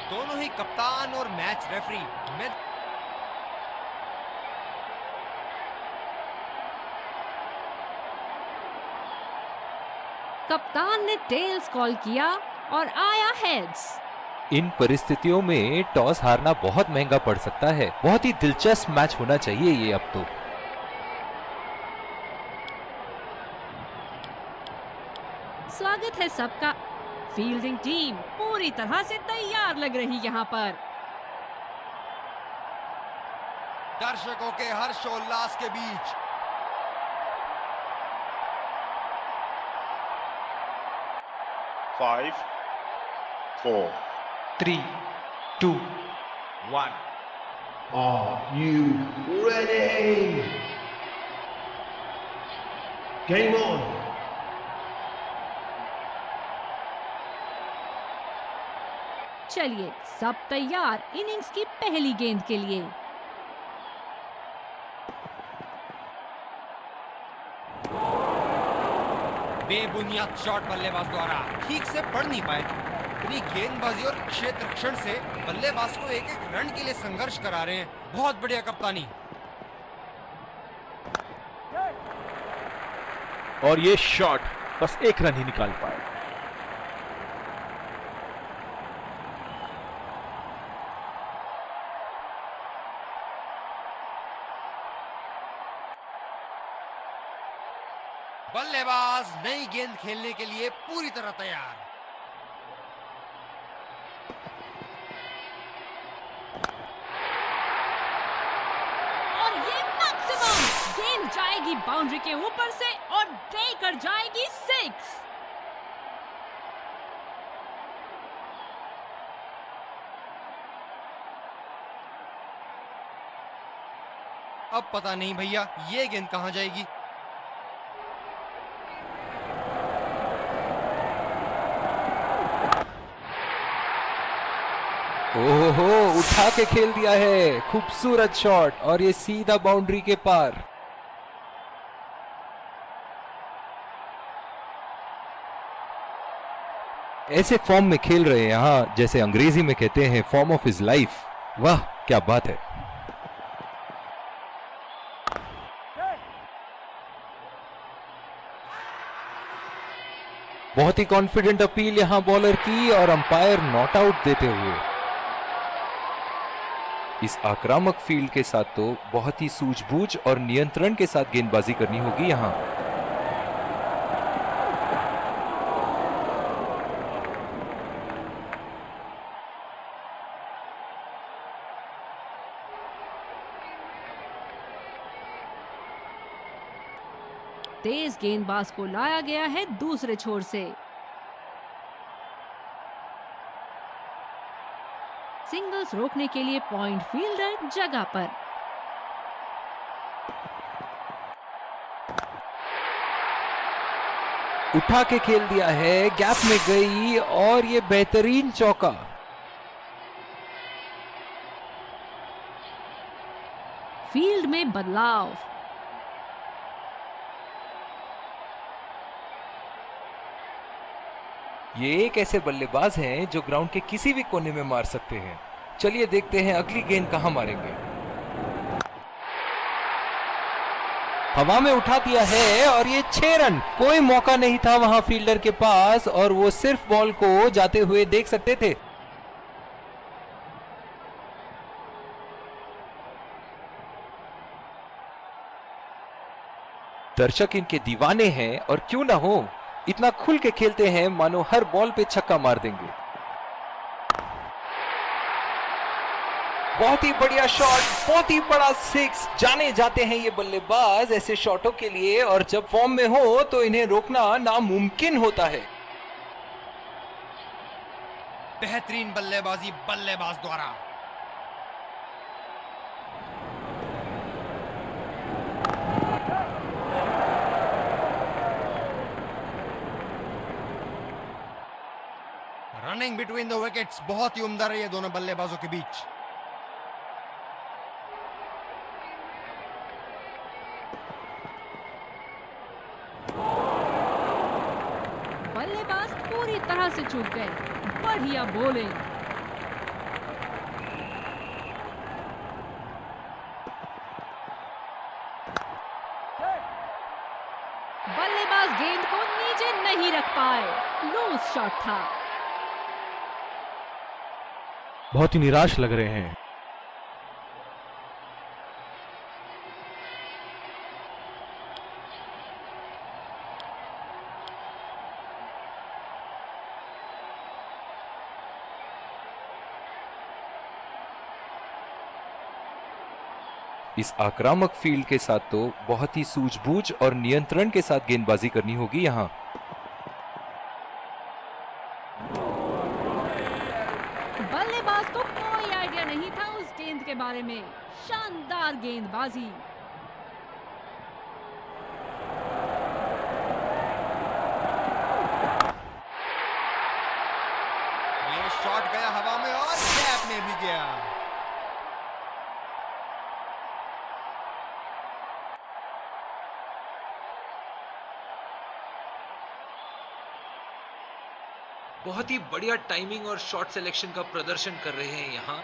दोनों ही कप्तान और मैच रेफरी कप्तान ने टेल्स कॉल किया और आया हेड्स। इन परिस्थितियों में टॉस हारना बहुत महंगा पड़ सकता है। बहुत ही दिलचस्प मैच होना चाहिए ये अब तो। स्वागत है सबका। फील्डिंग टीम पूरी तरह से तैयार लग रही यहाँ पर। दर्शकों के हर्षोल्लास के बीच 5, 4, 3, 2, 1. Are you ready? Game on. चलिए सब तैयार इनिंग्स की पहली गेंद के लिए। बेबुनियाद शॉट बल्लेबाज द्वारा ठीक से पढ़ नहीं पाए। अपनी गेंदबाजी और क्षेत्र रक्षण से बल्लेबाज को एक एक रन के लिए संघर्ष करा रहे हैं। बहुत बढ़िया कप्तानी। और ये शॉट बस एक रन ही निकाल पाए। बल्लेबाज नई गेंद खेलने के लिए पूरी तरह तैयार। और ये मैक्सिमम गेंद जाएगी बाउंड्री के ऊपर से और देकर जाएगी 6। अब पता नहीं भैया ये गेंद कहां जाएगी। ओहो, उठा के खेल दिया है। खूबसूरत शॉट और ये सीधा बाउंड्री के पार। ऐसे फॉर्म में खेल रहे हैं यहाँ, जैसे अंग्रेजी में कहते हैं फॉर्म ऑफ हिज लाइफ। वाह क्या बात है। बहुत ही कॉन्फिडेंट अपील यहां बॉलर की और अंपायर नॉट आउट देते हुए। इस आक्रामक फील्ड के साथ तो बहुत ही सूझबूझ और नियंत्रण के साथ गेंदबाजी करनी होगी यहां। तेज गेंदबाज को लाया गया है दूसरे छोर से। सिंगल्स रोकने के लिए पॉइंट फील्डर जगह पर। उठा के खेल दिया है, गैप में गई और ये बेहतरीन चौका। फील्ड में बदलाव। ये एक ऐसे बल्लेबाज हैं जो ग्राउंड के किसी भी कोने में मार सकते हैं। चलिए देखते हैं अगली गेंद कहां मारेंगे। हवा में उठा दिया है और ये 6 रन। कोई मौका नहीं था वहां फील्डर के पास और वो सिर्फ बॉल को जाते हुए देख सकते थे। दर्शक इनके दीवाने हैं और क्यों ना हो, इतना खुल के खेलते हैं मानो हर बॉल पे छक्का मार देंगे। बहुत ही बढ़िया शॉट, बहुत ही बड़ा 6। जाने जाते हैं ये बल्लेबाज ऐसे शॉटों के लिए और जब फॉर्म में हो तो इन्हें रोकना नामुमकिन होता है। बेहतरीन बल्लेबाजी बल्लेबाज द्वारा। रनिंग बिटवीन द विकेट्स बहुत ही उम्दा रही है दोनों बल्लेबाजों के बीच। बल्लेबाज पूरी तरह से चूक गए। बढ़िया बॉलिंग। पाए, लूज शॉट था। बहुत ही निराश लग रहे हैं। इस आक्रामक फील्ड के साथ तो बहुत ही सूझबूझ और नियंत्रण के साथ गेंदबाजी करनी होगी यहाँ। बल्लेबाज को कोई आइडिया नहीं था उस गेंद के बारे में। शानदार गेंदबाजी। ये शॉट गया हवा में और गैप में भी गया। बहुत ही बढ़िया टाइमिंग और शॉट सिलेक्शन का प्रदर्शन कर रहे हैं यहाँ,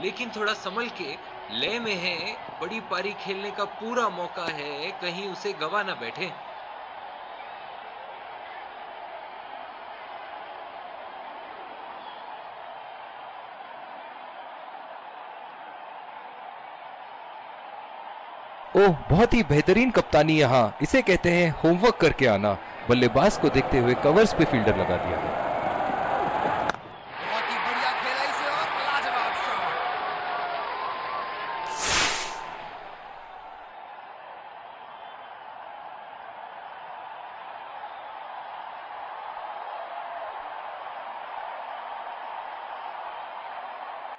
लेकिन थोड़ा संभल के, लय में है, बड़ी पारी खेलने का पूरा मौका है, कहीं उसे गवा ना बैठे। ओह, बहुत ही बेहतरीन कप्तानी यहाँ। इसे कहते हैं होमवर्क करके आना। बल्लेबाज को देखते हुए कवर्स पे फील्डर लगा दिया गया। बहुत ही बढ़िया खेला इसे और लाजवाब शॉट।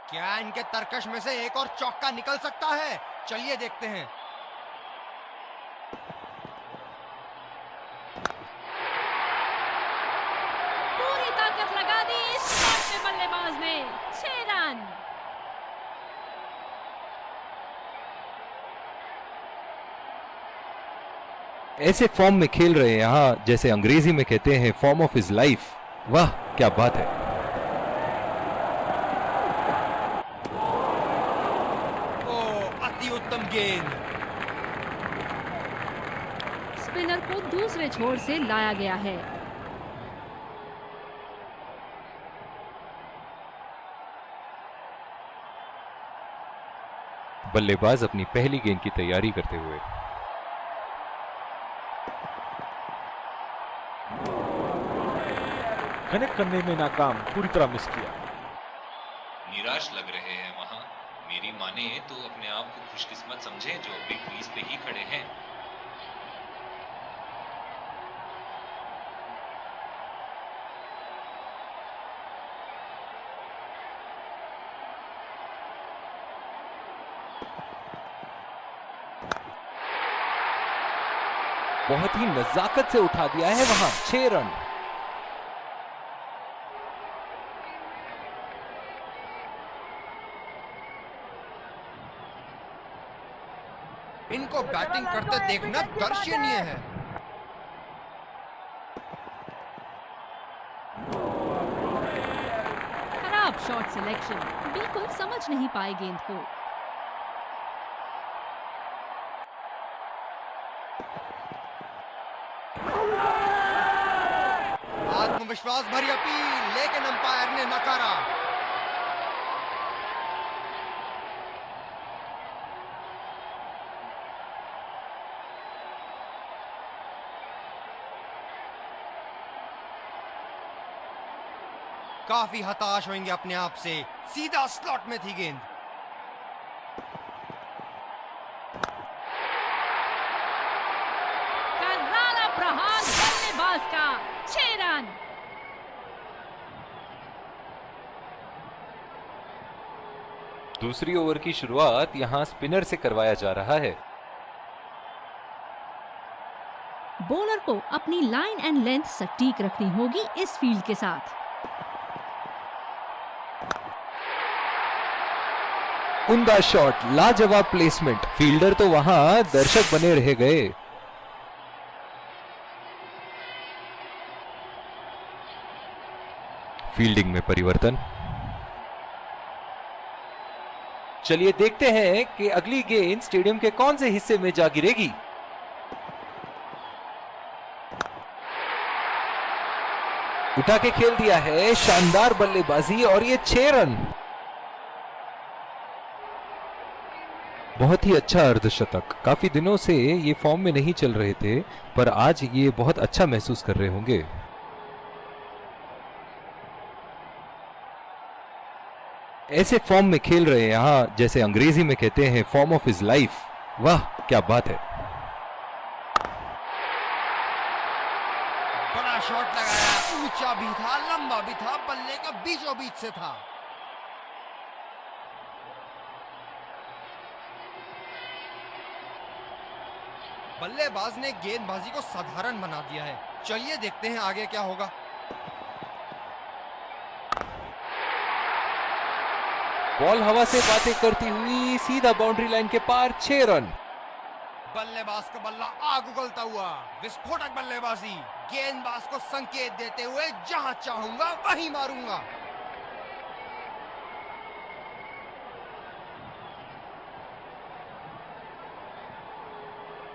क्या इनके तरकश में से एक और चौका निकल सकता है? चलिए देखते हैं। पूरी ताकत लगा दी इस शॉट पे बल्लेबाज ने। 6 रन। ऐसे फॉर्म में खेल रहे हैं यहाँ, जैसे अंग्रेजी में कहते हैं फॉर्म ऑफ हिज लाइफ। वाह, क्या बात है। ओ, अति उत्तम गेंद। स्पिनर को दूसरे छोर से लाया गया है। बल्लेबाज अपनी पहली गेंद की तैयारी करते हुए। कनेक्ट करने में नाकाम, पूरी तरह मिस किया। निराश लग रहे हैं वहां। मेरी माने तो अपने आप को खुशकिस्मत समझे जो अभी क्रीज पे ही खड़े हैं। बहुत ही नजाकत से उठा दिया है वहां। 6 रन। इनको बैटिंग करते देखना दर्शनीय है। खराब शॉट सिलेक्शन। बिल्कुल समझ नहीं पाए गेंद को। आत्मविश्वास भरी अपील, लेकिन अंपायर ने नकारा। काफी हताश होंगे अपने आप से। सीधा स्लॉट में थी गेंद। करारा प्रहार बल्लेबाज का। 6 रन। दूसरी ओवर की शुरुआत यहां स्पिनर से करवाया जा रहा है। बॉलर को अपनी लाइन एंड लेंथ सटीक रखनी होगी इस फील्ड के साथ। उम्दा शॉट, लाजवाब प्लेसमेंट। फील्डर तो वहां दर्शक बने रह गए। फील्डिंग में परिवर्तन। चलिए देखते हैं कि अगली गेंद स्टेडियम के कौन से हिस्से में जा गिरेगी। उठा के खेल दिया है, शानदार बल्लेबाजी और ये 6 रन। बहुत ही अच्छा अर्धशतक। काफी दिनों से ये फॉर्म में नहीं चल रहे थे, पर आज ये बहुत अच्छा महसूस कर रहे होंगे। ऐसे फॉर्म में खेल रहे हैं यहाँ, जैसे अंग्रेजी में कहते हैं फॉर्म ऑफ हिज लाइफ। वाह क्या बात है। बड़ा शॉट लगाया, ऊंचा भी था, लंबा भी था, बल्ले का बीचों बीच से था। बल्लेबाज ने गेंदबाजी को साधारण बना दिया है। चलिए देखते हैं आगे क्या होगा। बॉल हवा से बातें करती हुई सीधा बाउंड्री लाइन के पार, 6 रन। बल्लेबाज का बल्ला आग उगलता हुआ, विस्फोटक बल्लेबाजी, गेंदबाज को संकेत देते हुए जहां चाहूंगा वहीं मारूंगा।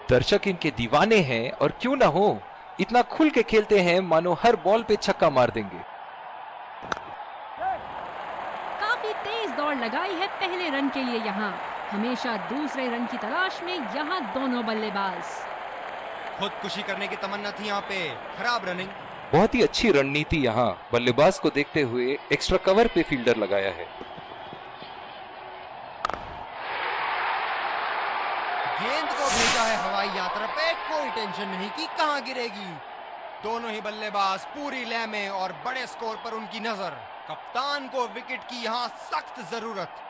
दर्शक इनके दीवाने हैं, और क्यों ना हो, इतना खुल के खेलते हैं मानो हर बॉल पे छक्का मार देंगे। काफी तेज दौड़ लगाई है पहले रन के लिए यहाँ। हमेशा दूसरे रन की तलाश में यहाँ दोनों बल्लेबाज। खुदकुशी करने की तमन्ना थी यहाँ पे। खराब रनिंग। बहुत ही अच्छी रणनीति यहाँ। बल्लेबाज को देखते हुए एक्स्ट्रा कवर पे फील्डर लगाया है। गेंद को भेजा है हवाई यात्रा पे, कोई टेंशन नहीं कि कहां गिरेगी। दोनों ही बल्लेबाज पूरी लय में और बड़े स्कोर पर उनकी नजर। कप्तान को विकेट की यहां सख्त जरूरत।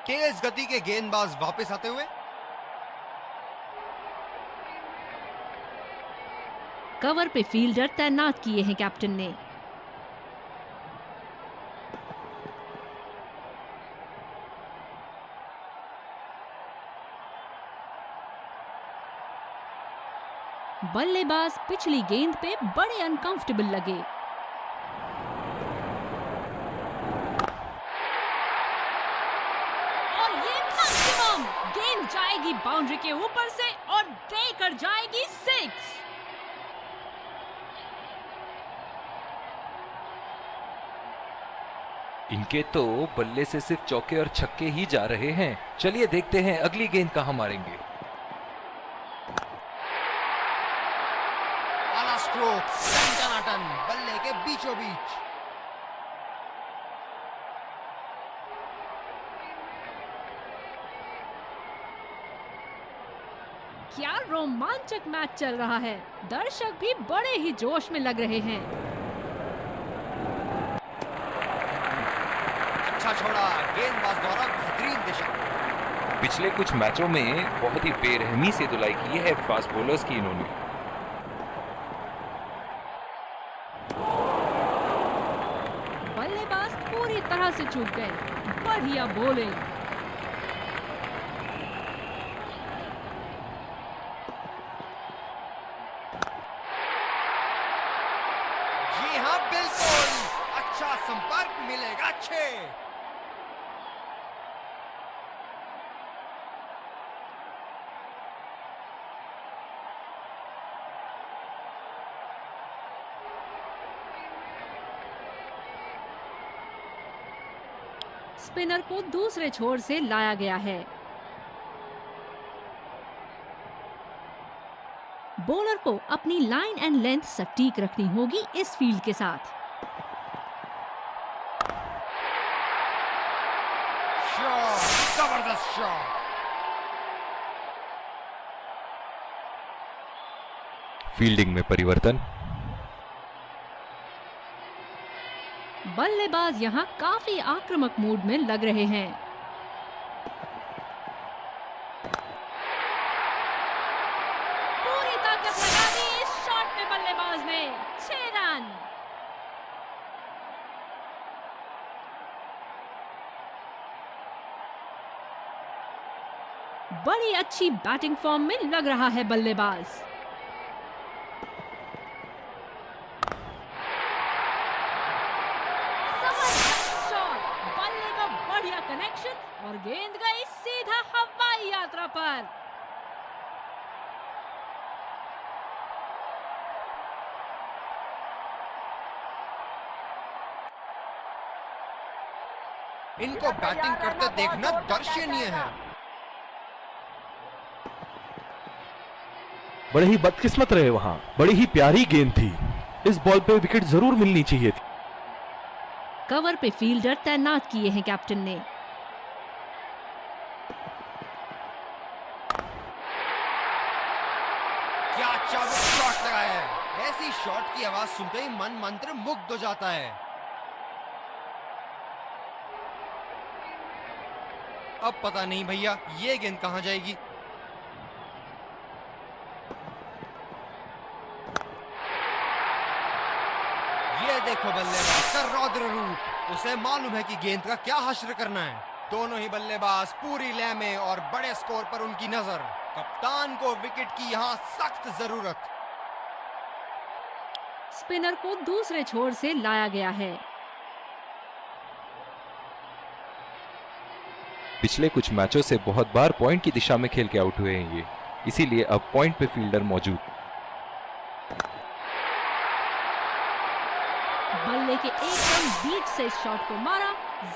तेज गति के गेंदबाज वापस आते हुए। कवर पे फील्डर तैनात किए हैं कैप्टन ने। बल्लेबाज पिछली गेंद पे बड़े अनकंफर्टेबल लगे। और ये मैक्सिमम, गेंद जाएगी बाउंड्री के ऊपर से और देकर जाएगी 6। इनके तो बल्ले से सिर्फ चौके और छक्के ही जा रहे हैं। चलिए देखते हैं अगली गेंद कहां मारेंगे। आला स्ट्रोक, टन बल्ले के बीचों बीच। क्या रोमांचक मैच चल रहा है। दर्शक भी बड़े ही जोश में लग रहे हैं। अच्छा छोड़ा, गेंदबाज द्वारा बेहतरीन दिशा। पिछले कुछ मैचों में बहुत ही बेरहमी से धुलाई की है फास्ट बॉलर्स की इन्होंने। बल्लेबाज पूरी तरह से चूक गए। बढ़िया बॉलिंग। जी हाँ बिल्कुल, अच्छा संपर्क मिलेगा 6। स्पिनर को दूसरे छोर से लाया गया है। बॉलर को अपनी लाइन एंड लेंथ सटीक रखनी होगी इस फील्ड के साथ। शॉट, जबरदस्त शॉट। फील्डिंग में परिवर्तन। बल्लेबाज यहां काफी आक्रामक मूड में लग रहे हैं। पूरी ताकत लगा दी इस शॉट में बल्लेबाज ने। 6 रन। बड़ी अच्छी बैटिंग फॉर्म में लग रहा है बल्लेबाज। कनेक्शन और गेंद गई सीधा हवाई यात्रा पर। इनको बैटिंग करते देखना दर्शनीय है। बड़े ही बदकिस्मत रहे वहां, बड़ी ही प्यारी गेंद थी। इस बॉल पे विकेट जरूर मिलनी चाहिए थी। कवर पे फील्डर तैनात किए हैं कैप्टन ने। क्या चाबुक शॉट लगाया है। ऐसी शॉट की आवाज सुनते ही मन मंत्र मुग्ध हो जाता है। अब पता नहीं भैया ये गेंद कहां जाएगी। ये देखो बल्लेबाज का रौद्र रूप। उसे मालूम है कि गेंद का क्या हश्र करना है। दोनों ही बल्लेबाज पूरी लय में और बड़े स्कोर पर उनकी नजर। कप्तान को विकेट की यहां सख्त जरूरत। स्पिनर को दूसरे छोर से लाया गया है। पिछले कुछ मैचों से बहुत बार पॉइंट की दिशा में खेल के आउट हुए हैं ये, इसीलिए अब पॉइंट पे फील्डर मौजूद। बल्ले के एकदम बीच से इस शॉट को मारा।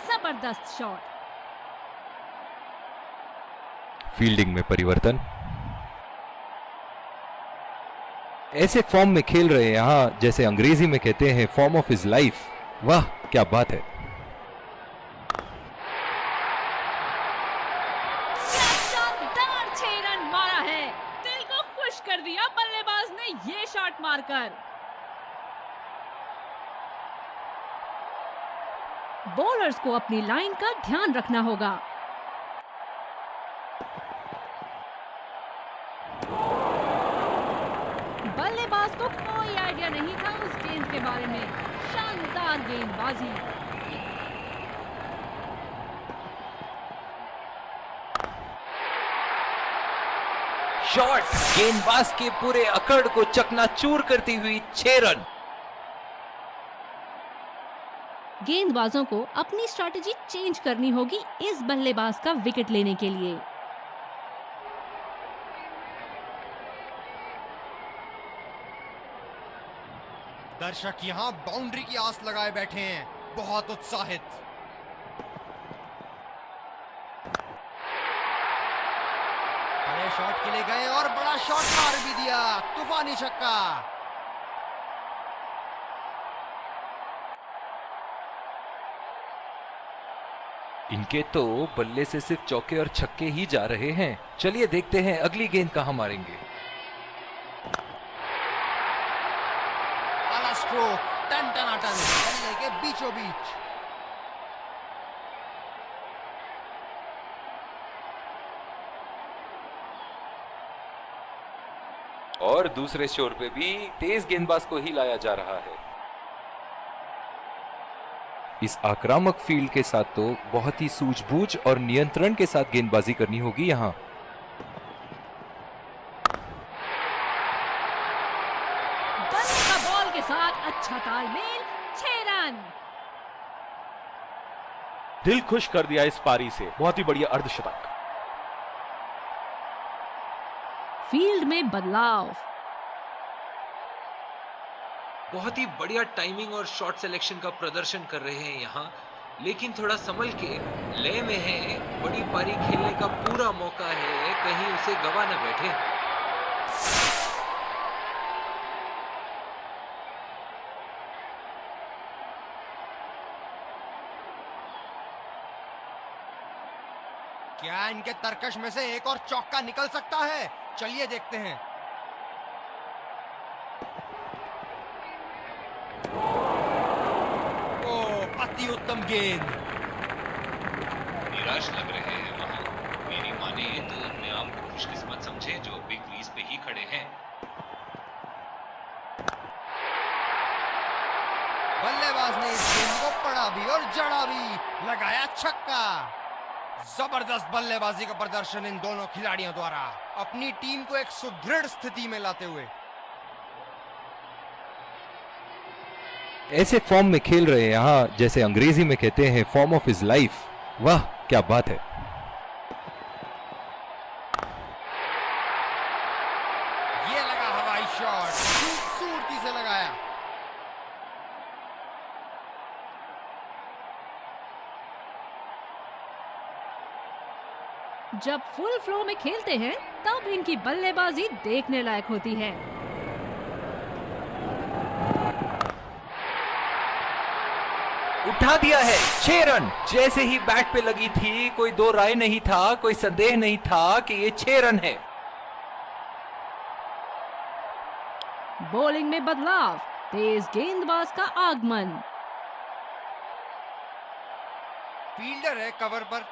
जबरदस्त शॉट। फील्डिंग में परिवर्तन। ऐसे फॉर्म में खेल रहे हैं यहां जैसे अंग्रेजी में कहते हैं फॉर्म ऑफ हिज लाइफ। वाह क्या बात है। क्या शानदार 6 रन मारा है। दिल को खुश कर दिया बल्लेबाज ने ये शॉट मारकर। बॉलर्स को अपनी लाइन का ध्यान रखना होगा। बल्लेबाज को कोई आइडिया नहीं था उस गेंद के बारे में। शानदार गेंदबाजी। शॉट गेंदबाज के पूरे अकड़ को चकनाचूर करती हुई 6 रन। गेंदबाजों को अपनी स्ट्रैटेजी चेंज करनी होगी इस बल्लेबाज का विकेट लेने के लिए। दर्शक यहां बाउंड्री की आस लगाए बैठे हैं, बहुत उत्साहित। बड़े शॉट के लिए गए और बड़ा शॉट मार भी दिया। तूफानी छक्का। इनके तो बल्ले से सिर्फ चौके और छक्के ही जा रहे हैं। चलिए देखते हैं अगली गेंद कहां मारेंगे। आला स्ट्रोक टन टनाटन बल्ले के बीचों बीच। और दूसरे छोर पे भी तेज गेंदबाज को ही लाया जा रहा है। इस आक्रामक फील्ड के साथ तो बहुत ही सूझबूझ और नियंत्रण के साथ गेंदबाजी करनी होगी यहां। बल्ले का बॉल के साथ अच्छा तालमेल। 6 रन। दिल खुश कर दिया इस पारी से। बहुत ही बढ़िया अर्धशतक। फील्ड में बदलाव। बहुत ही बढ़िया टाइमिंग और शॉट सिलेक्शन का प्रदर्शन कर रहे हैं यहाँ, लेकिन थोड़ा संभल के। लय में है, बड़ी पारी खेलने का पूरा मौका है, कहीं उसे गवा न बैठे। क्या इनके तरकश में से एक और चौका निकल सकता है? चलिए देखते हैं। अति उत्तम गेंद। निराश लग रहे हैं वहां। मेरी माने तो अपने आप को खुशकिस्मत समझे जो बिग क्रीज पे ही खड़े हैं। बल्लेबाज ने इस गेंद को पढ़ा भी और जड़ा भी। लगाया छक्का। जबरदस्त बल्लेबाजी का प्रदर्शन इन दोनों खिलाड़ियों द्वारा, अपनी टीम को एक सुदृढ़ स्थिति में लाते हुए। ऐसे फॉर्म में खेल रहे हैं यहां जैसे अंग्रेजी में कहते हैं फॉर्म ऑफ हिज लाइफ। वाह क्या बात है। ये लगा हवाई शॉट, खूबसूरती से लगाया। जब फुल फ्लो में खेलते हैं तब इनकी बल्लेबाजी देखने लायक होती है। उठा दिया है 6 रन। जैसे ही बैट पे लगी थी कोई दो राय नहीं था, कोई संदेह नहीं था कि ये 6 रन है। बॉलिंग में बदलाव, तेज गेंदबाज का आगमन। फील्डर है कवर पर।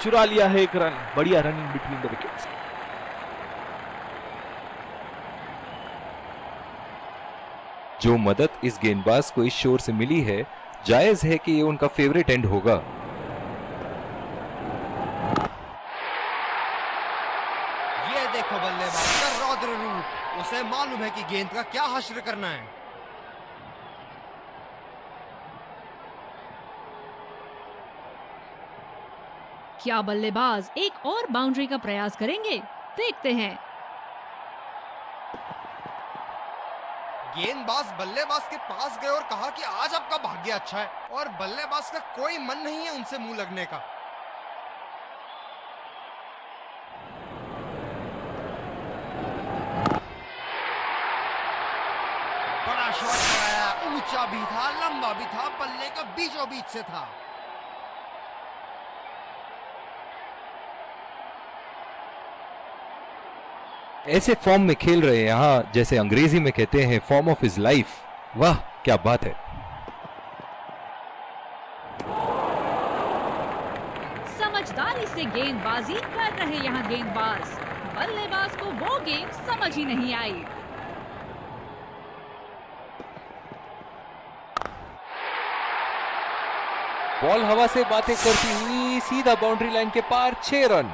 चुरा लिया है 1 रन। बढ़िया रनिंग बिटवीन द विकेट्स। जो मदद इस गेंदबाज को इस शोर से मिली है, जायज है कि ये उनका फेवरेट एंड होगा। ये देखो बल्लेबाज का रौद्र रूप। उसे मालूम है कि गेंद का क्या हश्र करना है। क्या बल्लेबाज एक और बाउंड्री का प्रयास करेंगे? देखते हैं। गेंदबाज बल्लेबाज के पास गए और कहा कि आज आपका भाग्य अच्छा है, और बल्लेबाज का कोई मन नहीं है उनसे मुंह लगने का। बड़ा शॉट लगाया, ऊंचा भी था, लंबा भी था, बल्ले का बीचों बीच से था। ऐसे फॉर्म में खेल रहे हैं यहाँ, जैसे अंग्रेजी में कहते हैं फॉर्म ऑफ हिज लाइफ। वाह क्या बात है। समझदारी से गेंदबाजी कर रहे यहाँ गेंदबाज। बल्लेबाज को वो गेंद समझ ही नहीं आई। बॉल हवा से बातें करती हुई सीधा बाउंड्री लाइन के पार 6 रन।